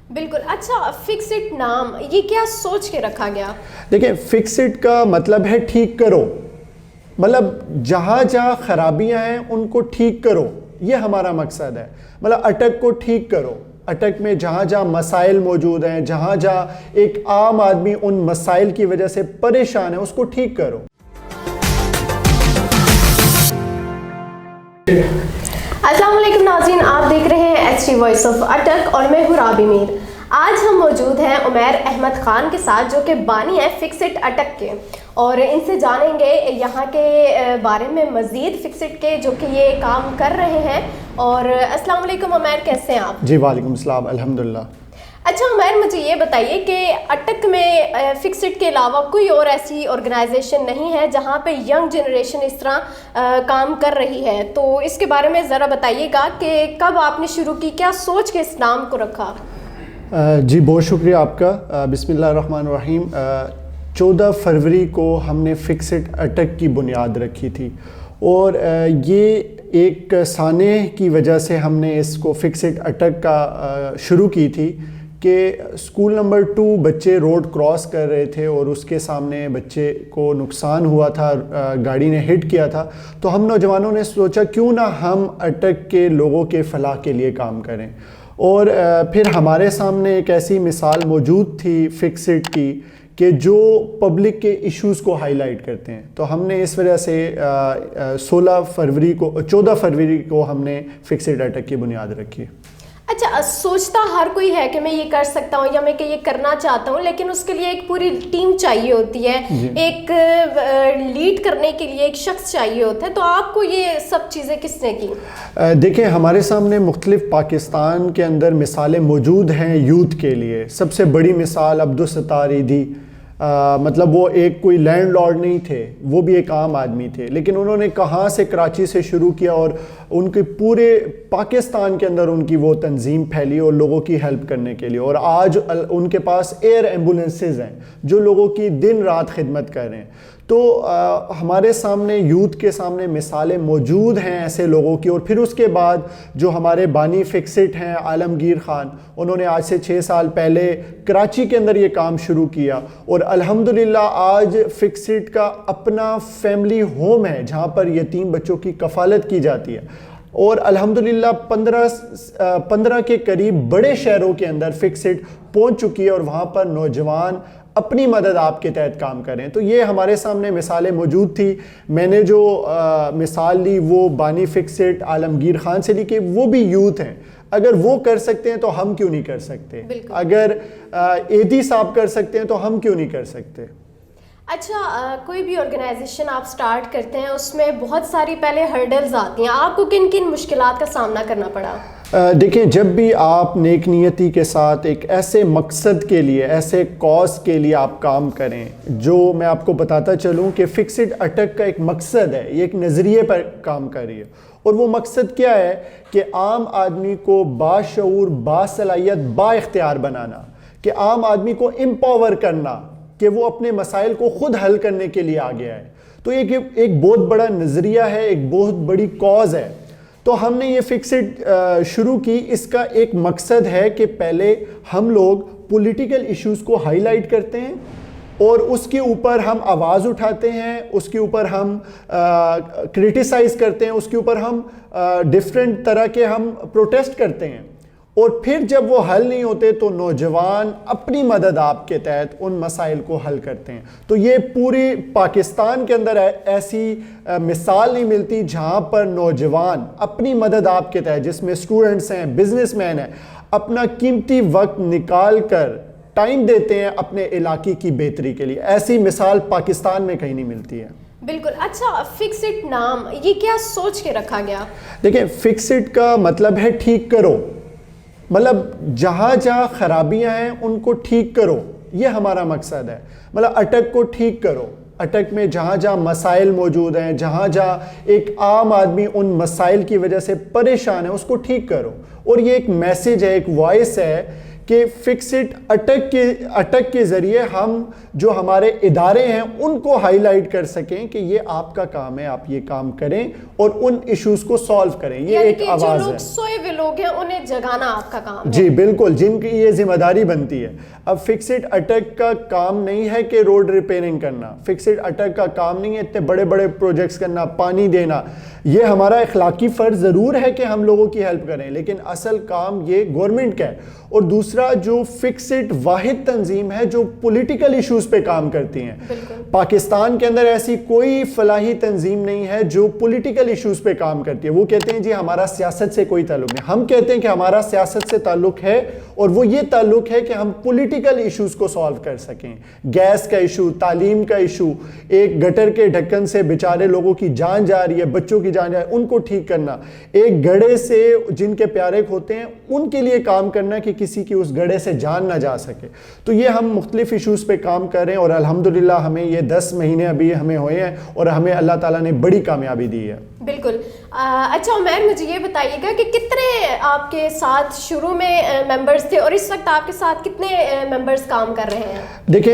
بالکل. اچھا, fix it نام یہ کیا سوچ کے رکھا گیا؟ دیکھیں فکس اٹ کا مطلب ہے ٹھیک کرو، مطلب جہاں جہاں خرابیاں ہیں ان کو ٹھیک کرو، یہ ہمارا مقصد ہے. مطلب اٹک کو ٹھیک کرو، اٹک میں جہاں جہاں مسائل موجود ہیں، جہاں جہاں ایک عام آدمی ان مسائل کی وجہ سے پریشان ہے، اس کو ٹھیک کرو. السلام علیکم ناظرین، آپ دیکھ رہے ہیں ایچ ڈی وائس آف اٹک اور میں ہوں رابی میر. آج ہم موجود ہیں عمیر احمد خان کے ساتھ جو کہ بانی ہے فکس اٹ اٹک کے، اور ان سے جانیں گے یہاں کے بارے میں مزید فکس اٹ کے جو کہ یہ کام کر رہے ہیں. اور السلام علیکم عمیر، کیسے ہیں آپ؟ جی وعلیکم السلام، الحمدللہ. اچھا عمیر، مجھے یہ بتائیے کہ اٹک میں فکس اٹ کے علاوہ کوئی اور ایسی آرگنائزیشن نہیں ہے جہاں پہ ینگ جنریشن اس طرح کام کر رہی ہے، تو اس کے بارے میں ذرا بتائیے گا کہ کب آپ نے شروع کی، کیا سوچ کے اس نام کو رکھا؟ جی بہت شکریہ آپ کا. بسم اللہ الرحمن الرحیم. 14 فروری کو ہم نے فکس اٹ اٹک کی بنیاد رکھی تھی، اور یہ ایک سانحے کی وجہ سے ہم نے اس کو فکس اٹ اٹک کا شروع کی تھی کہ اسکول نمبر 2 بچے روڈ کراس کر رہے تھے اور اس کے سامنے بچے کو نقصان ہوا تھا، گاڑی نے ہٹ کیا تھا. تو ہم نوجوانوں نے سوچا کیوں نہ ہم اٹک کے لوگوں کے فلاح کے لیے کام کریں، اور پھر ہمارے سامنے ایک ایسی مثال موجود تھی فکس اٹ کی کہ جو پبلک کے ایشوز کو ہائی لائٹ کرتے ہیں. تو ہم نے اس وجہ سے 14 فروری کو ہم نے فکس اٹ اٹک کی بنیاد رکھی. اچھا، سوچتا ہر کوئی ہے کہ میں یہ کر سکتا ہوں یا میں کہ یہ کرنا چاہتا ہوں، لیکن اس کے لیے ایک پوری ٹیم چاہیے ہوتی ہے، ایک لیڈ کرنے کے لیے ایک شخص چاہیے ہوتا ہے. تو آپ کو یہ سب چیزیں کس نے کی؟ دیکھیں ہمارے سامنے مختلف پاکستان کے اندر مثالیں موجود ہیں یوتھ کے لیے. سب سے بڑی مثال عبدالستار ایدھی، مطلب وہ ایک کوئی لینڈ لارڈ نہیں تھے، وہ بھی ایک عام آدمی تھے، لیکن انہوں نے کہاں سے کراچی سے شروع کیا اور ان کے پورے پاکستان کے اندر ان کی وہ تنظیم پھیلی اور لوگوں کی ہیلپ کرنے کے لیے. اور آج ان کے پاس ایئر ایمبولنسز ہیں جو لوگوں کی دن رات خدمت کر رہے ہیں. تو ہمارے سامنے یوتھ کے سامنے مثالیں موجود ہیں ایسے لوگوں کی. اور پھر اس کے بعد جو ہمارے بانی فکس اٹ ہیں عالمگیر خان، انہوں نے آج سے 6 سال پہلے کراچی کے اندر یہ کام شروع کیا، اور الحمدللہ آج فکس اٹ کا اپنا فیملی ہوم ہے جہاں پر یتیم بچوں کی کفالت کی جاتی ہے. اور الحمدللہ 15 کے قریب بڑے شہروں کے اندر فکس اٹ پہنچ چکی ہے، اور وہاں پر نوجوان اپنی مدد آپ کے تحت کام کریں. تو یہ ہمارے سامنے مثالیں موجود تھی. میں نے جو مثال لی وہ بانی فکس اٹ عالمگیر خان سے لی کہ وہ بھی یوتھ ہیں. اگر وہ کر سکتے ہیں تو ہم کیوں نہیں کر سکتے؟ اگر ایدھی صاحب کر سکتے ہیں تو ہم کیوں نہیں کر سکتے؟ اچھا، کوئی بھی آرگنائزیشن آپ سٹارٹ کرتے ہیں اس میں بہت ساری پہلے ہرڈلز آتی ہیں، آپ کو کن کن مشکلات کا سامنا کرنا پڑا؟ دیکھیں جب بھی آپ نیک نیتی کے ساتھ ایک ایسے مقصد کے لیے، ایسے کاز کے لیے آپ کام کریں، جو میں آپ کو بتاتا چلوں کہ فکس اٹ اٹک کا ایک مقصد ہے، یہ ایک نظریے پر کام کر رہی ہے. اور وہ مقصد کیا ہے کہ عام آدمی کو باشعور، باصلاحیت، با اختیار بنانا، کہ عام آدمی کو امپاور کرنا کہ وہ اپنے مسائل کو خود حل کرنے کے لیے آگے آئے. تو ایک بہت بڑا نظریہ ہے، ایک بہت بڑی کاز ہے. تو ہم نے یہ فکس اٹ شروع کی. اس کا ایک مقصد ہے کہ پہلے ہم لوگ پولیٹیکل ایشوز کو ہائی لائٹ کرتے ہیں اور اس کے اوپر ہم آواز اٹھاتے ہیں، اس کے اوپر ہم کرٹیسائز کرتے ہیں، اس کے اوپر ہم ڈفرینٹ طرح کے ہم پروٹیسٹ کرتے ہیں. اور پھر جب وہ حل نہیں ہوتے تو نوجوان اپنی مدد آپ کے تحت ان مسائل کو حل کرتے ہیں. تو یہ پوری پاکستان کے اندر ایسی مثال نہیں ملتی جہاں پر نوجوان اپنی مدد آپ کے تحت، جس میں اسٹوڈنٹس ہیں، بزنس مین ہیں، اپنا قیمتی وقت نکال کر ٹائم دیتے ہیں اپنے علاقے کی بہتری کے لیے. ایسی مثال پاکستان میں کہیں نہیں ملتی ہے. بالکل. اچھا، فکس اٹ نام یہ کیا سوچ کے رکھا گیا؟ دیکھیں فکس اٹ کا مطلب ہے ٹھیک کرو، مطلب جہاں جہاں خرابیاں ہیں ان کو ٹھیک کرو، یہ ہمارا مقصد ہے. مطلب اٹک کو ٹھیک کرو. اٹک میں جہاں جہاں مسائل موجود ہیں، جہاں جہاں ایک عام آدمی ان مسائل کی وجہ سے پریشان ہے، اس کو ٹھیک کرو. اور یہ ایک میسیج ہے، ایک وائس ہے کہ فکسڈ اٹک کے ذریعے ہم جو ہمارے ادارے ہیں ان کو ہائی لائٹ کر سکیں کہ یہ آپ کا کام ہے, آپ یہ کام کریں اور ان ایشوز کو سالو کریں. یہ ایک آواز ہے. جو لوگ سوئے ہوئے لوگ ہیں انہیں جگانا آپ کا کام ہے. جی بالکل, جن کی یہ ذمہ داری بنتی ہے. اب فکسڈ اٹک کا کام نہیں ہے کہ روڈ ریپیئرنگ کرنا, فکسڈ اٹک کا کام نہیں ہے اتنے بڑے بڑے پروجیکٹس کرنا, پانی دینا. یہ ہمارا اخلاقی فرض ضرور ہے کہ ہم لوگوں کی ہیلپ کریں, لیکن اصل کام یہ گورنمنٹ کا ہے. اور دوسرا جو فکسڈ واحد تنظیم ہے جو پولیٹیکل ایشوز پہ کام کرتی ہیں. پاکستان کے اندر ایسی کوئی فلاحی تنظیم نہیں ہے جو پولیٹیکل ایشوز پہ کام کرتی ہے. وہ کہتے ہیں جی ہمارا سیاست سے کوئی تعلق نہیں. ہم کہتے ہیں کہ ہمارا سیاست سے تعلق ہے, اور وہ یہ تعلق ہے کہ ہم پولیٹیکل ایشوز کو سالو کر سکیں. گیس کا ایشو, تعلیم کا ایشو, ایک گٹر کے ڈھکن سے بیچارے لوگوں کی جان جا رہی ہے, بچوں کی جان جا رہی ہے, ان کو ٹھیک کرنا. ایک گڑھے سے جن کے پیارے ہوتے ہیں ان کے لیے کام کرنا کہ کسی کی اس گڑھے سے جان نہ جا سکے. تو یہ ہم مختلف ایشوز پہ کام کر رہے ہیں, اور الحمدللہ ہمیں یہ 10 مہینے ابھی ہمیں ہوئے ہیں اور ہمیں اللہ تعالیٰ نے بڑی کامیابی دی ہے. بالکل. اچھا عمیر, مجھے یہ بتائیے گا کہ کتنے آپ کے ساتھ شروع میں ممبرز تھے اور اس وقت آپ کے ساتھ کتنے ممبرز کام کر رہے ہیں؟ دیکھیں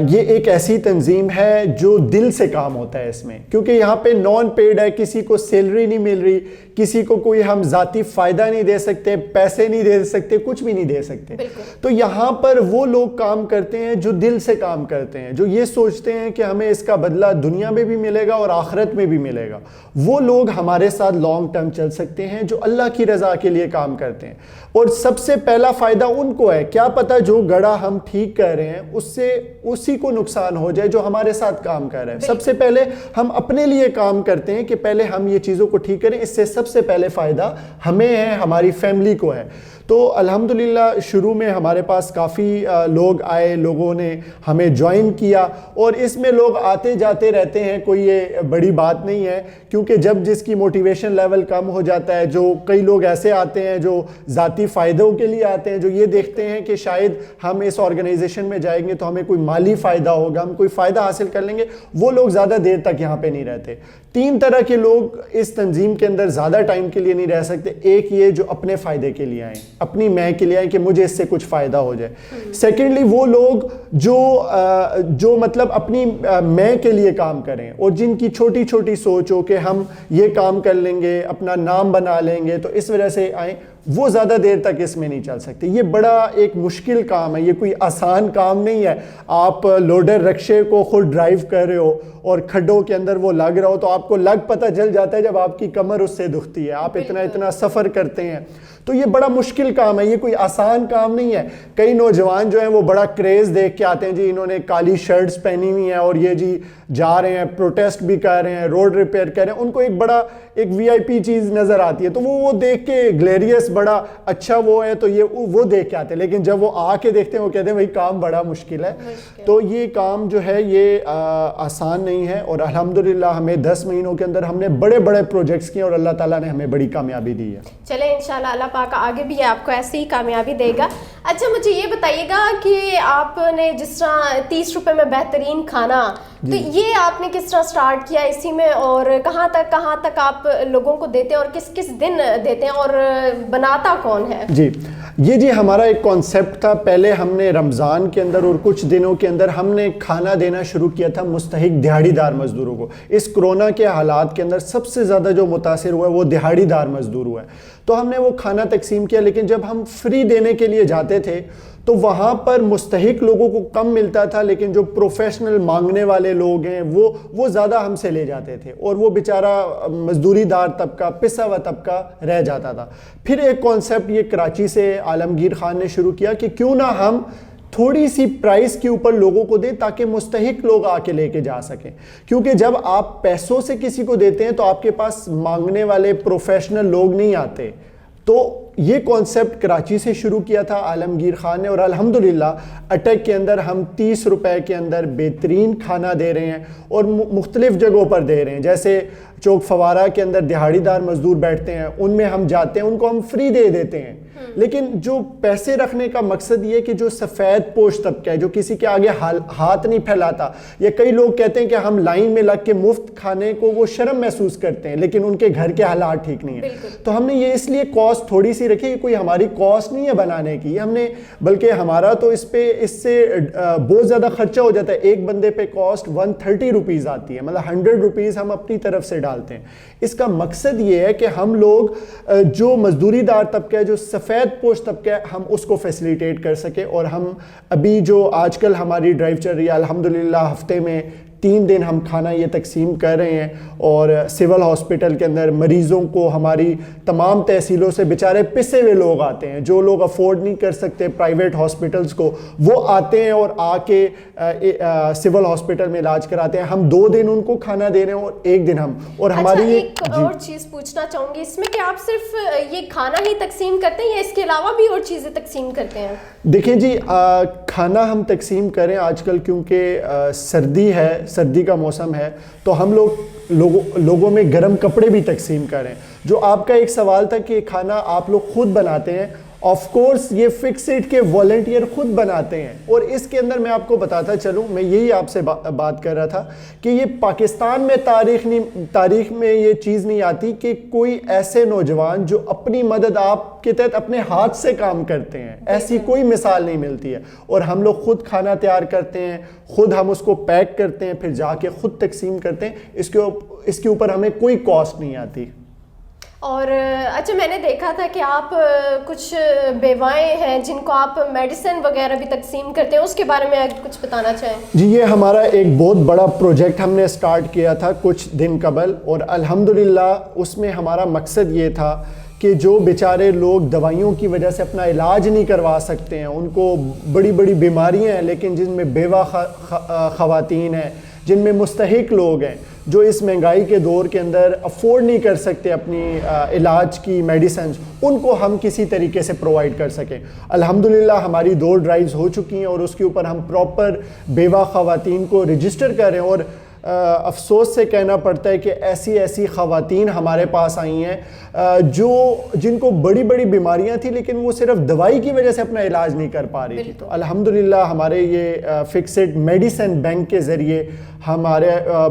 یہ ایک ایسی تنظیم ہے جو دل سے کام ہوتا ہے اس میں, کیونکہ یہاں پہ نان پیڈ ہے, کسی کو سیلری نہیں مل رہی, کسی کو کوئی ہم ذاتی فائدہ نہیں دے سکتے, پیسے نہیں دے سکتے, کچھ بھی نہیں دے سکتے. تو یہاں پر وہ لوگ کام کرتے ہیں جو دل سے کام کرتے ہیں, جو یہ سوچتے ہیں کہ ہمیں اس کا بدلہ دنیا میں بھی ملے گا اور آخرت میں بھی ملے گا. وہ لوگ ہمارے ساتھ لانگ ٹرم چل سکتے ہیں جو اللہ کی رضا کے لیے کام کرتے ہیں. اور سب سے پہلا فائدہ ان کو ہے, کیا پتہ جو گڑھا ہم ٹھیک کر رہے ہیں اس سے اسی کو نقصان ہو جائے جو ہمارے ساتھ کام کر رہے ہیں. سب سے پہلے ہم اپنے لیے کام کرتے ہیں کہ پہلے ہم یہ چیزوں کو ٹھیک کریں, اس سے سب سے پہلے فائدہ ہمیں ہے, ہماری فیملی کو ہے. تو الحمدللہ شروع میں ہمارے پاس کافی لوگ آئے, لوگوں نے ہمیں جوائن کیا, اور اس میں لوگ آتے جاتے رہتے ہیں, کوئی یہ بڑی بات نہیں ہے. کیونکہ جب جس کی موٹیویشن لیول کم ہو جاتا ہے, جو کئی لوگ ایسے آتے ہیں جو ذاتی فائدوں کے لیے آتے ہیں, جو یہ دیکھتے ہیں کہ شاید ہم اس آرگنائزیشن میں جائیں گے تو ہمیں کوئی مالی فائدہ ہوگا, ہم کوئی فائدہ حاصل کر لیں گے, وہ لوگ زیادہ دیر تک یہاں پہ نہیں رہتے. 3 طرح کے لوگ اس تنظیم کے اندر زیادہ ٹائم کے لیے نہیں رہ سکتے. ایک یہ جو اپنے فائدے کے لیے آئیں, اپنی میں کے لیے آئیں کہ مجھے اس سے کچھ فائدہ ہو جائے. سیکنڈلی وہ لوگ جو مطلب اپنی میں کے لیے کام کریں, اور جن کی چھوٹی چھوٹی سوچ ہو کہ ہم یہ کام کر لیں گے, اپنا نام بنا لیں گے, تو اس وجہ سے آئیں. وہ زیادہ دیر تک اس میں نہیں چل سکتے. یہ بڑا ایک مشکل کام ہے, یہ کوئی آسان کام نہیں ہے. آپ لوڈر رکشے کو خود ڈرائیو کر رہے ہو اور کھڈوں کے اندر وہ لگ رہا ہو, تو آپ کو پتہ چل جاتا ہے جب آپ کی کمر اس سے دکھتی ہے, آپ اتنا سفر کرتے ہیں. تو یہ بڑا مشکل کام ہے, یہ کوئی آسان کام نہیں ہے. کئی نوجوان جو ہیں وہ بڑا کریز دیکھ کے آتے ہیں, جی انہوں نے کالی شرٹس پہنی ہوئی ہیں اور یہ جی جا رہے ہیں, پروٹیسٹ بھی کر رہے ہیں, روڈ ریپیئر کر رہے ہیں, ان کو ایک بڑا ایک VIP چیز نظر آتی ہے, تو وہ دیکھ کے گلیریس بڑا اچھا وہ ہے, تو وہ دیکھ کے آتے ہیں. لیکن جب وہ آ کے دیکھتے ہیں وہ کہتے ہیں بھائی کام بڑا مشکل ہے. تو یہ کام جو ہے یہ آسان نہیں ہے, اور الحمدللہ ہمیں 10 مہینوں کے اندر ہم نے بڑے بڑے پروجیکٹس کیے اور اللہ تعالیٰ نے ہمیں بڑی کامیابی دی ہے. چلیں انشاءاللہ اللہ پاک آگے بھی آپ کو ایسی ہی کامیابی دے گا. اچھا مجھے یہ بتائیے گا کہ آپ نے جس طرح 30 روپے میں بہترین کھانا, تو یہ آپ نے کس طرح سٹارٹ کیا اسی میں, اور کہاں تک آپ لوگوں کو دیتے ہیں اور کس دن دیتے ہیں, اور بناتا کون ہے؟ جی ہمارا ایک کانسیپٹ تھا. پہلے ہم نے رمضان کے اندر اور کچھ دنوں کے اندر ہم نے کھانا دینا شروع کیا تھا مستحق دیہڑی دار مزدوروں کو. اس کرونا کے حالات کے اندر سب سے زیادہ جو متاثر ہوا ہے وہ دیہڑی دار مزدور ہوا ہے, تو ہم نے وہ کھانا تقسیم کیا. لیکن جب ہم فری دینے کے لیے جاتے تھے تو وہاں پر مستحق لوگوں کو کم ملتا تھا, لیکن جو پروفیشنل مانگنے والے لوگ ہیں وہ زیادہ ہم سے لے جاتے تھے, اور وہ بیچارہ مزدوری دار طبقہ, پسا ہوا طبقہ رہ جاتا تھا. پھر ایک کانسیپٹ یہ کراچی سے عالمگیر خان نے شروع کیا کہ کیوں نہ ہم تھوڑی سی پرائس کے اوپر لوگوں کو دیں تاکہ مستحق لوگ آ کے لے کے جا سکیں. کیونکہ جب آپ پیسوں سے کسی کو دیتے ہیں تو آپ کے پاس مانگنے والے پروفیشنل لوگ نہیں آتے. تو یہ کانسیپٹ کراچی سے شروع کیا تھا عالمگیر خان نے, اور الحمدللہ اٹک کے اندر ہم 30 روپے کے اندر بہترین کھانا دے رہے ہیں, اور مختلف جگہوں پر دے رہے ہیں. جیسے چوک فوارہ کے اندر دیہڑی دار مزدور بیٹھتے ہیں, ان میں ہم جاتے ہیں, ان کو ہم فری دے دیتے ہیں. لیکن جو پیسے رکھنے کا مقصد یہ کہ جو سفید پوش طبقہ ہے, جو کسی کے آگے ہاتھ نہیں پھیلاتا, یا کئی لوگ کہتے ہیں کہ ہم لائن میں لگ کے مفت کھانے کو وہ شرم محسوس کرتے ہیں, لیکن ان کے گھر کے حالات ٹھیک نہیں ہیں. تو ہم نے یہ اس لیے کاسٹ تھوڑی سی سی رکھیں یہ کوئی ہماری کاسٹ نہیں ہے بنانے کی, ہم نے بلکہ ہمارا تو اس سے بہت زیادہ خرچہ ہو جاتا ہے. ایک بندے پہ کاسٹ 130 روپیز آتی ہے, مطلب 100 روپیز ہم اپنی طرف سے ڈالتے ہیں. اس کا مقصد یہ ہے کہ ہم لوگ جو مزدوری دار طبقہ ہے, جو سفید پوش طبقہ ہے, ہم اس کو فیسیلیٹیٹ کر سکیں. اور ہم ابھی جو آج کل ہماری ڈرائیو چل رہی ہے الحمدللہ, ہفتے میں 3 دن ہم کھانا یہ تقسیم کر رہے ہیں. اور سول ہاسپٹل کے اندر مریضوں کو ہماری تمام تحصیلوں سے بیچارے پسے ہوئے لوگ آتے ہیں, جو لوگ افورڈ نہیں کر سکتے پرائیویٹ ہاسپٹلس کو, وہ آتے ہیں اور آ کے سول ہاسپٹل میں علاج کراتے ہیں. ہم 2 دن ان کو کھانا دے رہے ہیں اور 1 دن ہم. اور ہماری ایک اور چیز پوچھنا چاہوں گی اس میں کہ آپ صرف یہ کھانا ہی تقسیم کرتے ہیں یا اس کے علاوہ بھی اور چیزیں تقسیم کرتے ہیں؟ دیکھیں جی, کھانا ہم تقسیم کریں آج کل کیونکہ سردی ہے, سردی کا موسم ہے, تو ہم لوگوں میں گرم کپڑے بھی تقسیم کریں. جو آپ کا ایک سوال تھا کہ کھانا آپ لوگ خود بناتے ہیں, آف کورس یہ فکسڈ کے والنٹیئر خود بناتے ہیں. اور اس کے اندر میں آپ کو بتاتا چلوں, میں یہی آپ سے بات کر رہا تھا کہ یہ پاکستان میں تاریخ میں یہ چیز نہیں آتی کہ کوئی ایسے نوجوان جو اپنی مدد آپ کے تحت اپنے ہاتھ سے کام کرتے ہیں, ایسی کوئی مثال نہیں ملتی ہے. اور ہم لوگ خود کھانا تیار کرتے ہیں, خود ہم اس کو پیک کرتے ہیں, پھر جا کے خود تقسیم کرتے ہیں. اس کے اوپر ہمیں کوئی کاسٹ نہیں آتی. اور اچھا, میں نے دیکھا تھا کہ آپ کچھ بیوائیں ہیں جن کو آپ میڈیسن وغیرہ بھی تقسیم کرتے ہیں, اس کے بارے میں کچھ بتانا چاہیں؟ جی, یہ ہمارا ایک بہت بڑا پروجیکٹ ہم نے سٹارٹ کیا تھا کچھ دن قبل, اور الحمدللہ اس میں ہمارا مقصد یہ تھا کہ جو بیچارے لوگ دوائیوں کی وجہ سے اپنا علاج نہیں کروا سکتے ہیں, ان کو بڑی بڑی بیماریاں ہیں لیکن جن میں بیوہ خواتین ہیں, جن میں مستحق لوگ ہیں, جو اس مہنگائی کے دور کے اندر افورڈ نہیں کر سکتے اپنی علاج کی میڈیسنز, ان کو ہم کسی طریقے سے پرووائڈ کر سکیں. الحمدللہ ہماری 2 ڈرائیوز ہو چکی ہیں اور اس کے اوپر ہم پراپر بیوہ خواتین کو رجسٹر کر رہے ہیں. اور افسوس سے کہنا پڑتا ہے کہ ایسی خواتین ہمارے پاس آئی ہیں جن کو بڑی بڑی بیماریاں تھیں لیکن وہ صرف دوائی کی وجہ سے اپنا علاج نہیں کر پا رہی تھی. تو الحمدللہ ہمارے یہ فکسڈ میڈیسن بینک کے ذریعے ہمارے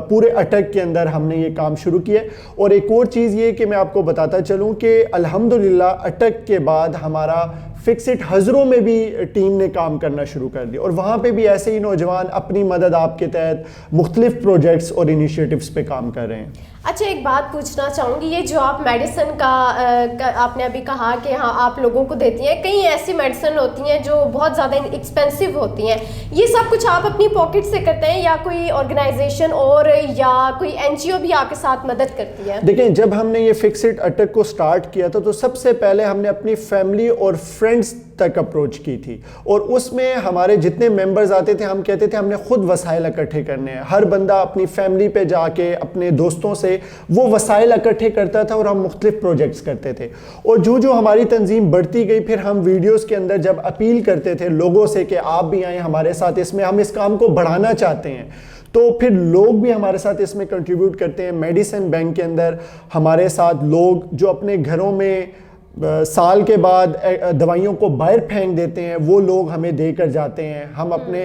پورے اٹک کے اندر ہم نے یہ کام شروع کیا. اور ایک اور چیز یہ کہ میں آپ کو بتاتا چلوں کہ الحمدللہ اٹک کے بعد ہمارا فکسڈ ہزروں میں بھی ٹیم نے کام کرنا شروع کر دیا, اور وہاں پہ بھی ایسے ہی نوجوان اپنی مدد آپ کے تحت مختلف پروجیکٹس اور انیشیٹوز پہ کام کر رہے ہیں. اچھا, ایک بات پوچھنا چاہوں گی, یہ جو آپ میڈیسن کا آپ نے ابھی کہا کہ ہاں آپ لوگوں کو دیتی ہیں, کئی ایسی میڈیسن ہوتی ہیں جو بہت زیادہ ایکسپینسو ہوتی ہیں, یہ سب کچھ آپ اپنی پاکٹ سے کرتے ہیں یا کوئی آرگنائزیشن اور یا کوئی NGO بھی آپ کے ساتھ مدد کرتی ہے؟ دیکھیں, جب ہم نے یہ فکسڈ اٹک کو سٹارٹ کیا تھا تو سب سے پہلے ہم نے اپنی فیملی اور فرینڈز تک اپروچ کی تھی, اور اس میں ہمارے جتنے ممبرز آتے تھے ہم کہتے تھے ہم نے خود وسائل اکٹھے کرنے ہیں. ہر بندہ اپنی فیملی پہ جا کے اپنے دوستوں سے وہ وسائل اکٹھے کرتا تھا اور ہم مختلف پروجیکٹس کرتے تھے. اور جو ہماری تنظیم بڑھتی گئی, پھر ہم ویڈیوز کے اندر جب اپیل کرتے تھے لوگوں سے کہ آپ بھی آئیں ہمارے ساتھ, اس میں ہم اس کام کو بڑھانا چاہتے ہیں, تو پھر لوگ بھی ہمارے ساتھ اس میں کنٹریبیوٹ کرتے ہیں. میڈیسن بینک کے اندر ہمارے ساتھ لوگ جو اپنے گھروں میں سال کے بعد دوائیوں کو باہر پھینک دیتے ہیں, وہ لوگ ہمیں دے کر جاتے ہیں. ہم اپنے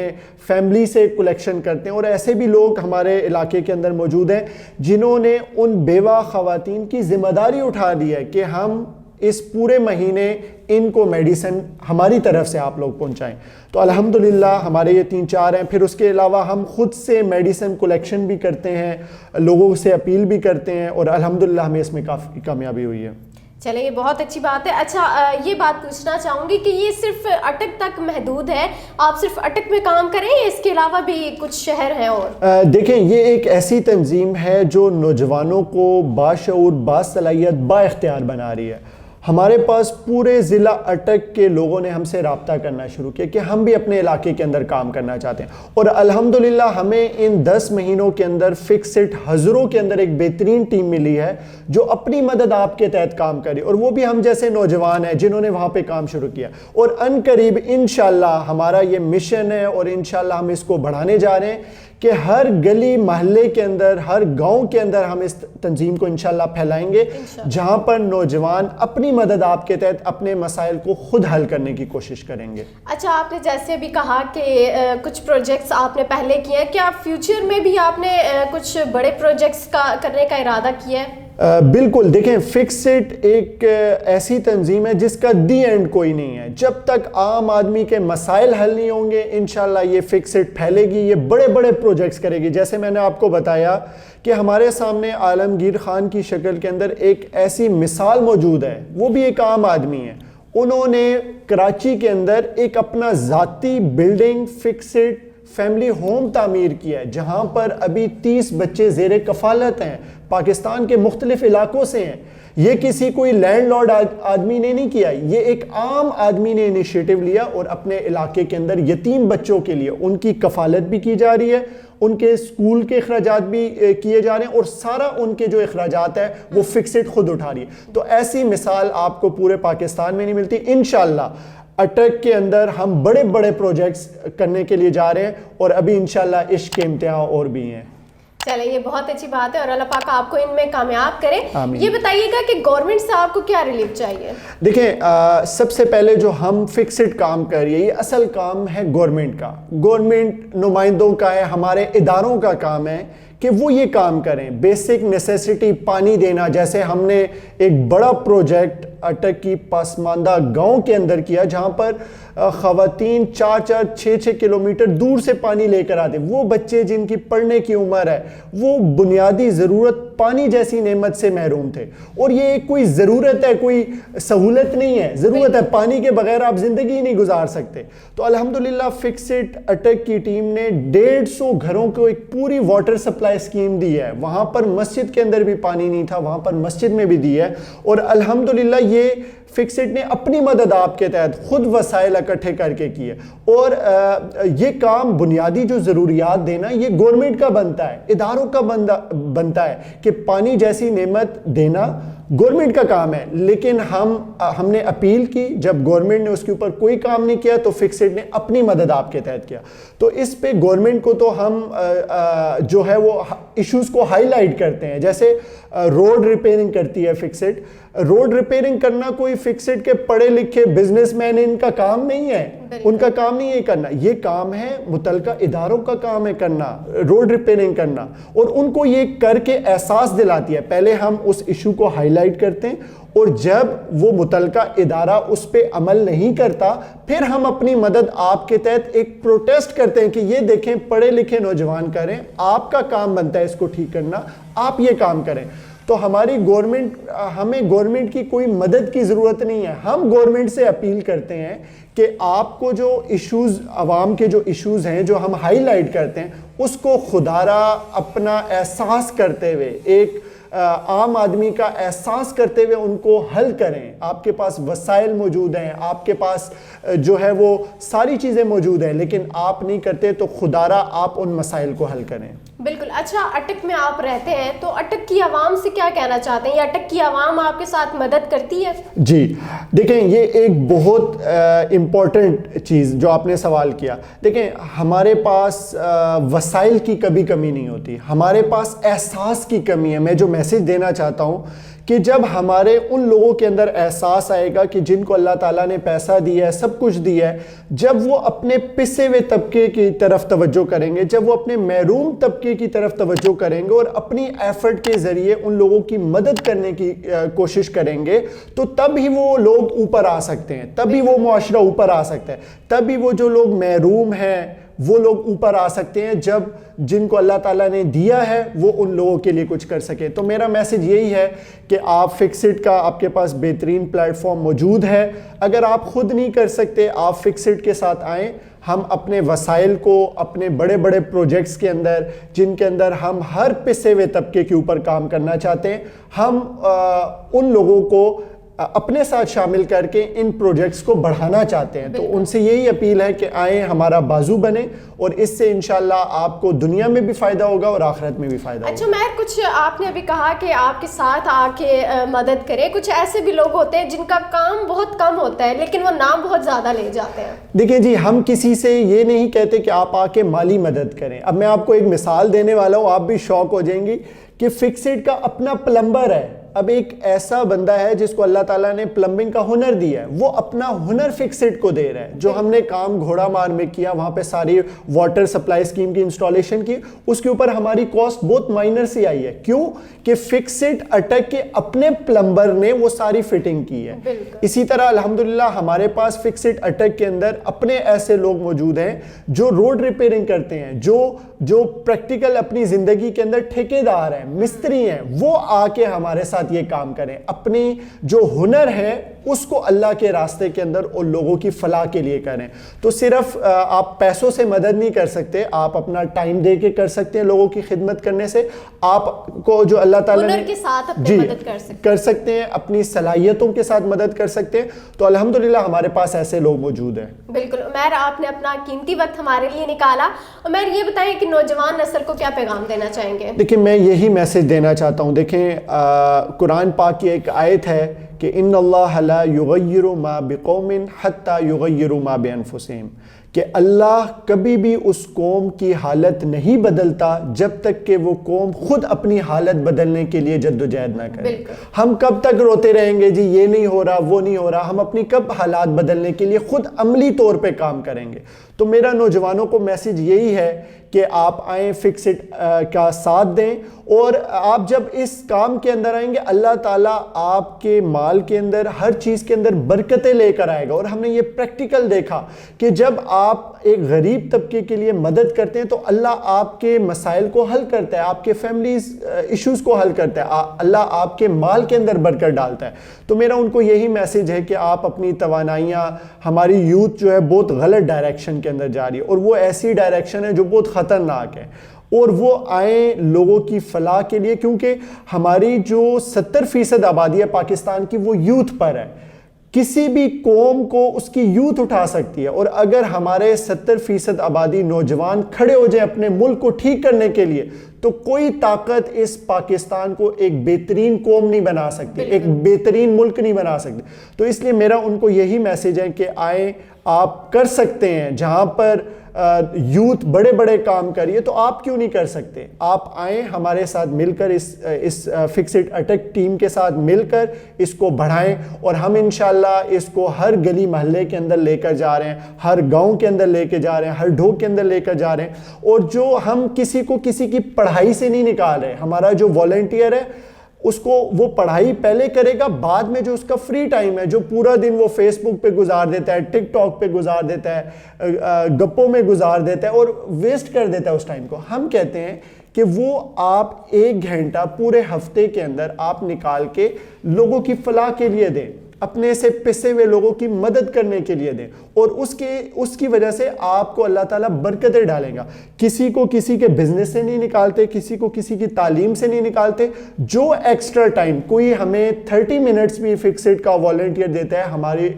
فیملی سے کلیکشن کرتے ہیں, اور ایسے بھی لوگ ہمارے علاقے کے اندر موجود ہیں جنہوں نے ان بیوہ خواتین کی ذمہ داری اٹھا دی ہے کہ ہم اس پورے مہینے ان کو میڈیسن ہماری طرف سے آپ لوگ پہنچائیں. تو الحمدللہ ہمارے یہ 3-4 ہیں. پھر اس کے علاوہ ہم خود سے میڈیسن کلیکشن بھی کرتے ہیں, لوگوں سے اپیل بھی کرتے ہیں, اور الحمدللہ ہمیں اس میں کافی کامیابی ہوئی ہے. چلے, یہ بہت اچھی بات ہے. اچھا, یہ بات پوچھنا چاہوں گی کہ یہ صرف اٹک تک محدود ہے, آپ صرف اٹک میں کام کریں یا اس کے علاوہ بھی کچھ شہر ہیں اور؟ دیکھیں, یہ ایک ایسی تنظیم ہے جو نوجوانوں کو باشعور, باصلاحیت, با اختیار بنا رہی ہے. ہمارے پاس پورے ضلع اٹک کے لوگوں نے ہم سے رابطہ کرنا شروع کیا کہ ہم بھی اپنے علاقے کے اندر کام کرنا چاہتے ہیں, اور الحمدللہ ہمیں ان 10 مہینوں کے اندر فکسڈ ہزروں کے اندر ایک بہترین ٹیم ملی ہے جو اپنی مدد آپ کے تحت کام کرے, اور وہ بھی ہم جیسے نوجوان ہیں جنہوں نے وہاں پہ کام شروع کیا. اور ان قریب انشاءاللہ ہمارا یہ مشن ہے, اور انشاءاللہ ہم اس کو بڑھانے جا رہے ہیں کہ ہر گلی محلے کے اندر, ہر گاؤں کے اندر ہم اس تنظیم کو انشاءاللہ پھیلائیں گے, جہاں پر نوجوان اپنی مدد آپ کے تحت اپنے مسائل کو خود حل کرنے کی کوشش کریں گے. اچھا, آپ نے جیسے بھی کہا کہ کچھ پروجیکٹس آپ نے پہلے کیے ہیں, کیا فیوچر میں بھی آپ نے کچھ بڑے پروجیکٹس کرنے کا ارادہ کیا ہے؟ بالکل. دیکھیں فکسڈ ایک ایسی تنظیم ہے جس کا دی اینڈ کوئی نہیں ہے. جب تک عام آدمی کے مسائل حل نہیں ہوں گے انشاءاللہ یہ فکسڈ پھیلے گی, یہ بڑے بڑے پروجیکٹس کرے گی. جیسے میں نے آپ کو بتایا کہ ہمارے سامنے عالمگیر خان کی شکل کے اندر ایک ایسی مثال موجود ہے, وہ بھی ایک عام آدمی ہے. انہوں نے کراچی کے اندر ایک اپنا ذاتی بلڈنگ فکسڈ فیملی ہوم تعمیر کیا ہے, جہاں پر ابھی 30 بچے زیر کفالت ہیں, پاکستان کے مختلف علاقوں سے ہیں. یہ کسی کوئی لینڈ لارڈ آدمی نے نہیں کیا, یہ ایک عام آدمی نے انیشیٹو لیا اور اپنے علاقے کے اندر یتیم بچوں کے لیے ان کی کفالت بھی کی جا رہی ہے, ان کے اسکول کے اخراجات بھی کیے جا رہے ہیں, اور سارا ان کے جو اخراجات ہے وہ فکسڈ خود اٹھا رہی ہے. تو ایسی مثال آپ کو پورے پاکستان میں نہیں ملتی. انشاءاللہ اٹک کے اندر ہم بڑے بڑے پروجیکٹس کرنے کے لیے جا رہے ہیں, اور ابھی انشاءاللہ عشق کے امتحان اور بھی ہیں. چلیں یہ بہت اچھی بات ہے, اور اللہ پاک آپ کو ان میں کامیاب کرے. یہ بتائیے گا کہ گورنمنٹ سے آپ کو کیا ریلیف چاہیے؟ دیکھیں سب سے پہلے جو ہم فکسڈ کام کر رہی ہے یہ اصل کام ہے گورنمنٹ کا, گورنمنٹ نمائندوں کا ہے, ہمارے اداروں کا کام ہے کہ وہ یہ کام کریں. بیسک نیسیسٹی پانی دینا, جیسے ہم نے ایک بڑا پروجیکٹ اٹک کی پسماندہ گاؤں کے اندر کیا جہاں پر خواتین 4-6 کلومیٹر دور سے پانی لے کر آتے. وہ بچے جن کی پڑھنے کی عمر ہے وہ بنیادی ضرورت پانی جیسی نعمت سے محروم تھے, اور یہ کوئی ضرورت ہے, کوئی سہولت نہیں ہے, ضرورت ہے. پانی کے بغیر آپ زندگی نہیں گزار سکتے. تو الحمدللہ فکسڈ اٹک کی ٹیم نے 150 گھروں کو ایک پوری واٹر سپلائی اسکیم دی ہے. وہاں پر مسجد کے اندر بھی پانی نہیں تھا, وہاں پر مسجد میں بھی دی ہے, اور الحمدللہ یہ فکسڈ نے اپنی مدد آپ کے تحت خود وسائل اکٹھے کر کے کی ہے. اور یہ کام بنیادی جو ضروریات دینا یہ گورنمنٹ کا بنتا ہے, اداروں کا بنتا ہے کہ پانی جیسی نعمت دینا گورنمنٹ کا کام ہے. لیکن ہم نے اپیل کی, جب گورنمنٹ نے اس کے اوپر کوئی کام نہیں کیا تو فکسڈ نے اپنی مدد آپ کے تحت کیا. تو اس پہ گورنمنٹ کو تو ہم جو ہے وہ ایشوز کو ہائی لائٹ کرتے ہیں. جیسے روڈ ریپیرنگ کرتی ہے فکسڈ, روڈ ریپیرنگ کرنا کوئی فکسڈ کے پڑھے لکھے بزنس مین ان کا کام نہیں ہے, ان کا کام نہیں ہے کرنا, یہ کام ہے متعلقہ اداروں کا کام ہے کرنا, روڈ ریپیرنگ کرنا, اور ان کو یہ کر کے احساس دلاتی ہے. پہلے ہم اس ایشو کو ہائی لائٹ کرتے ہیں, اور جب وہ متعلقہ ادارہ اس پہ عمل نہیں کرتا پھر ہم اپنی مدد آپ کے تحت ایک پروٹیسٹ کرتے ہیں کہ یہ دیکھیں پڑھے لکھے نوجوان کریں, آپ کا کام بنتا ہے اس کو ٹھیک کرنا, آپ یہ کام کریں. تو ہمیں گورنمنٹ کی کوئی مدد کی ضرورت نہیں ہے. ہم گورنمنٹ سے اپیل کرتے ہیں کہ آپ کو جو ایشوز, عوام کے جو ایشوز ہیں جو ہم ہائی لائٹ کرتے ہیں, اس کو خودارا اپنا احساس کرتے ہوئے, ایک عام آدمی کا احساس کرتے ہوئے ان کو حل کریں. آپ کے پاس وسائل موجود ہیں, آپ کے پاس جو ہے وہ ساری چیزیں موجود ہیں, لیکن آپ نہیں کرتے, تو خودارا آپ ان مسائل کو حل کریں. بالکل. اچھا, اٹک میں آپ رہتے ہیں تو اٹک کی عوام سے کیا کہنا چاہتے ہیں, یا اٹک کی عوام آپ کے ساتھ مدد کرتی ہے؟ جی دیکھیں, یہ ایک بہت امپورٹنٹ چیز جو آپ نے سوال کیا. دیکھیں ہمارے پاس وسائل کی کبھی کمی نہیں ہوتی, ہمارے پاس احساس کی کمی ہے. میں جو میسج دینا چاہتا ہوں کہ جب ہمارے ان لوگوں کے اندر احساس آئے گا کہ جن کو اللہ تعالیٰ نے پیسہ دیا ہے, سب کچھ دیا ہے, جب وہ اپنے پسے ہوئے طبقے کی طرف توجہ کریں گے, جب وہ اپنے محروم طبقے کی طرف توجہ کریں گے اور اپنی ایفرٹ کے ذریعے ان لوگوں کی مدد کرنے کی کوشش کریں گے, تو تب ہی وہ لوگ اوپر آ سکتے ہیں, تبھی وہ معاشرہ اوپر آ سکتا ہے, تبھی وہ جو لوگ محروم ہیں وہ لوگ اوپر آ سکتے ہیں, جب جن کو اللہ تعالیٰ نے دیا ہے وہ ان لوگوں کے لیے کچھ کر سکے. تو میرا میسج یہی ہے کہ آپ فکسڈ کا, آپ کے پاس بہترین پلیٹ فارم موجود ہے. اگر آپ خود نہیں کر سکتے, آپ فکسڈ کے ساتھ آئیں. ہم اپنے وسائل کو اپنے بڑے بڑے پروجیکٹس کے اندر, جن کے اندر ہم ہر پسے ہوئے طبقے کے اوپر کام کرنا چاہتے ہیں, ہم ان لوگوں کو اپنے ساتھ شامل کر کے ان پروجیکٹس کو بڑھانا چاہتے ہیں. تو ان سے یہی اپیل ہے کہ آئیں, ہمارا بازو بنے, اور اس سے انشاءاللہ آپ کو دنیا میں بھی فائدہ ہوگا اور آخرت میں بھی فائدہ ہوگا. اچھا مہر, کچھ آپ نے ابھی کہا کہ آپ کے ساتھ آ کے مدد کریں, کچھ ایسے بھی لوگ ہوتے ہیں جن کا کام بہت کم ہوتا ہے لیکن وہ نام بہت زیادہ لے جاتے ہیں. دیکھیں جی, ہم کسی سے یہ نہیں کہتے کہ آپ آ کے مالی مدد کریں. اب میں آپ کو ایک مثال دینے والا ہوں, آپ بھی شوق ہو جائیں گی کہ فکسڈ کا اپنا پلمبر ہے. اب ایک ایسا بندہ ہے جس کو اللہ تعالیٰ نے پلمبنگ کا ہنر دیا ہے, وہ اپنا ہنر فکسڈ کو دے رہا ہے. جو ہم نے کام گھوڑا مار میں کیا, وہاں پہ ساری واٹر سپلائی اسکیم کی انسٹالیشن کی, اس کے اوپر ہماری کاسٹ بہت مائنر سی آئی ہے. کیوں کہ فکسڈ اٹک کے اپنے پلمبر نے وہ ساری فٹنگ کی ہے. اسی طرح الحمدللہ ہمارے پاس فکسڈ اٹک کے اندر اپنے ایسے لوگ موجود ہیں جو روڈ ریپیئرنگ کرتے ہیں, جو پریکٹیکل اپنی زندگی کے اندر ٹھیکیدار ہیں, مستری ہیں, وہ آ کے ہمارے ساتھ یہ کام کریں. اپنی جو ہنر ہے اس کو اللہ کے راستے کے اندر اور لوگوں کی فلاح کے لیے کریں. تو صرف آپ پیسوں سے مدد نہیں کر سکتے, آپ اپنا ٹائم دے کے کر سکتے ہیں لوگوں کی خدمت کرنے سے. آپ کو جو اللہ تعالیٰ نے کے ساتھ اپنی مدد کر سکتے ہیں, اپنی صلاحیتوں کے ساتھ مدد کر سکتے ہیں. تو الحمدللہ ہمارے پاس ایسے لوگ موجود ہیں. بالکل عمیر, آپ نے اپنا قیمتی وقت ہمارے لیے نکالا. عمیر یہ بتائیں کہ نوجوان نسل کو کیا پیغام دینا چاہیں گے؟ دیکھیں میں یہی میسج دینا چاہتا ہوں. دیکھیں قرآن پاک کی ایک آیت ہے کہ ان اللہ لا یغیر ما بقوم حتی یغیروا ما بانفسہم, کہ اللہ کبھی بھی اس قوم کی حالت نہیں بدلتا جب تک کہ وہ قوم خود اپنی حالت بدلنے کے لیے جدوجہد نہ کرے. ہم کب تک روتے رہیں گے جی یہ نہیں ہو رہا وہ نہیں ہو رہا؟ ہم اپنی کب حالات بدلنے کے لیے خود عملی طور پہ کام کریں گے؟ تو میرا نوجوانوں کو میسج یہی ہے کہ آپ آئیں, فکسڈ کا ساتھ دیں, اور آپ جب اس کام کے اندر آئیں گے اللہ تعالیٰ آپ کے مال کے اندر ہر چیز کے اندر برکتیں لے کر آئے گا. اور ہم نے یہ پریکٹیکل دیکھا کہ جب آپ ایک غریب طبقے کے لیے مدد کرتے ہیں تو اللہ آپ کے مسائل کو حل کرتا ہے, آپ کے فیملیز ایشوز کو حل کرتا ہے, اللہ آپ کے مال کے اندر برکت ڈالتا ہے. تو میرا ان کو یہی میسج ہے کہ آپ اپنی توانائیاں, ہماری یوتھ جو ہے بہت غلط ڈائریکشن کے اندر جا رہی ہے, اور وہ ایسی ڈائریکشن ہے جو بہت خطرناک ہے, اور وہ آئیں لوگوں کی فلاح کے لیے, کیونکہ ہماری جو 70% آبادی ہے پاکستان کی وہ یوتھ پر ہے. کسی بھی قوم کو اس کی یوتھ اٹھا سکتی ہے, اور اگر ہمارے 70% آبادی نوجوان کھڑے ہو جائیں اپنے ملک کو ٹھیک کرنے کے لیے, تو کوئی طاقت اس پاکستان کو ایک بہترین قوم نہیں بنا سکتی, ایک بہترین ملک نہیں بنا سکتی. تو اس لیے میرا ان کو یہی میسج ہے کہ آئیں, آپ کر سکتے ہیں. جہاں پر یوتھ بڑے بڑے کام کریے تو آپ کیوں نہیں کر سکتے؟ آپ آئیں ہمارے ساتھ مل کر اس فکسڈ اٹک ٹیم کے ساتھ مل کر اس کو بڑھائیں, اور ہم انشاءاللہ اس کو ہر گلی محلے کے اندر لے کر جا رہے ہیں, ہر گاؤں کے اندر لے کے جا رہے ہیں, ہر ڈھوک کے اندر لے کر جا رہے ہیں. اور جو ہم کسی کو کسی کی پڑھائی سے نہیں نکال رہے, ہمارا جو والنٹیئر ہے اس کو وہ پڑھائی پہلے کرے گا, بعد میں جو اس کا فری ٹائم ہے, جو پورا دن وہ فیس بک پہ گزار دیتا ہے, ٹک ٹاک پہ گزار دیتا ہے, گپوں میں گزار دیتا ہے اور ویسٹ کر دیتا ہے اس ٹائم کو, ہم کہتے ہیں کہ وہ آپ 1 گھنٹہ پورے ہفتے کے اندر آپ نکال کے لوگوں کی فلاح کے لیے دیں, اپنے سے پسے ہوئے لوگوں کی مدد کرنے کے لیے دیں, اور اس کی وجہ سے آپ کو اللہ تعالیٰ برکتیں ڈالیں گا. کسی کو کسی کے بزنس سے نہیں نکالتے, کسی کو کسی کی تعلیم سے نہیں نکالتے. جو ایکسٹرا ٹائم کوئی ہمیں 30 منٹس بھی فکسڈ کا والنٹیئر دیتا ہے,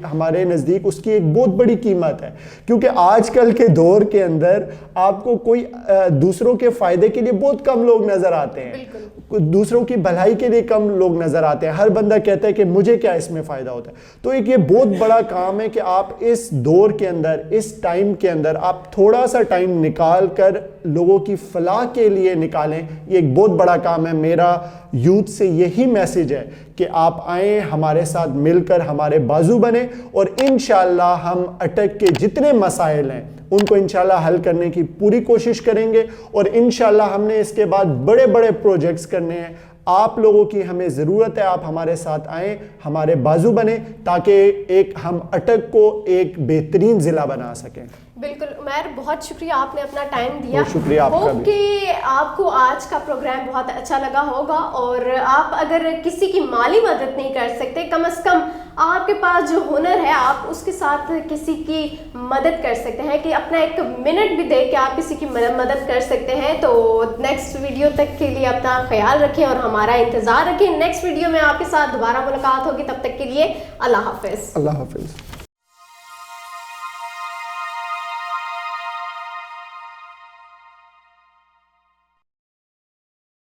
ہمارے نزدیک اس کی ایک بہت بڑی قیمت ہے, کیونکہ آج کل کے دور کے اندر آپ کو کوئی دوسروں کے فائدے کے لیے بہت کم لوگ نظر آتے ہیں, دوسروں کی بھلائی کے لیے کم لوگ نظر آتے ہیں. ہر بندہ کہتا ہے کہ مجھے کیا اس میں فائدہ ہوتا ہے. تو ایک یہ بہت بڑا کام ہے کہ آپ اس دور کے اندر, اس ٹائم کے اندر آپ تھوڑا سا ٹائم نکال کر لوگوں کی فلاح کے لیے نکالیں. یہ ایک بہت بڑا کام ہے. میرا یوتھ سے یہی میسج ہے کہ آپ آئیں, ہمارے ساتھ مل کر ہمارے بازو بنیں, اور انشاءاللہ ہم اٹک کے جتنے مسائل ہیں ان کو انشاءاللہ حل کرنے کی پوری کوشش کریں گے. اور انشاءاللہ ہم نے اس کے بعد بڑے بڑے پروجیکٹس کرنے ہیں. آپ لوگوں کی ہمیں ضرورت ہے, آپ ہمارے ساتھ آئیں, ہمارے بازو بنیں, تاکہ ہم اٹک کو ایک بہترین ضلع بنا سکیں. بالکل عمیر, بہت شکریہ, آپ نے اپنا ٹائم دیا. شکریہ آپ کا بھی. کہ آپ کو آج کا پروگرام بہت اچھا لگا ہوگا, اور آپ اگر کسی کی مالی مدد نہیں کر سکتے, کم از کم آپ کے پاس جو ہنر ہے آپ اس کے ساتھ کسی کی مدد کر سکتے ہیں, کہ اپنا 1 منٹ بھی دے کے آپ کسی کی مدد کر سکتے ہیں. تو نیکسٹ ویڈیو تک کے لیے اپنا خیال رکھیں اور ہمارا انتظار رکھیں. نیکسٹ ویڈیو میں آپ کے ساتھ دوبارہ ملاقات ہوگی, تب تک کے لیے اللہ حافظ. اللہ حافظ.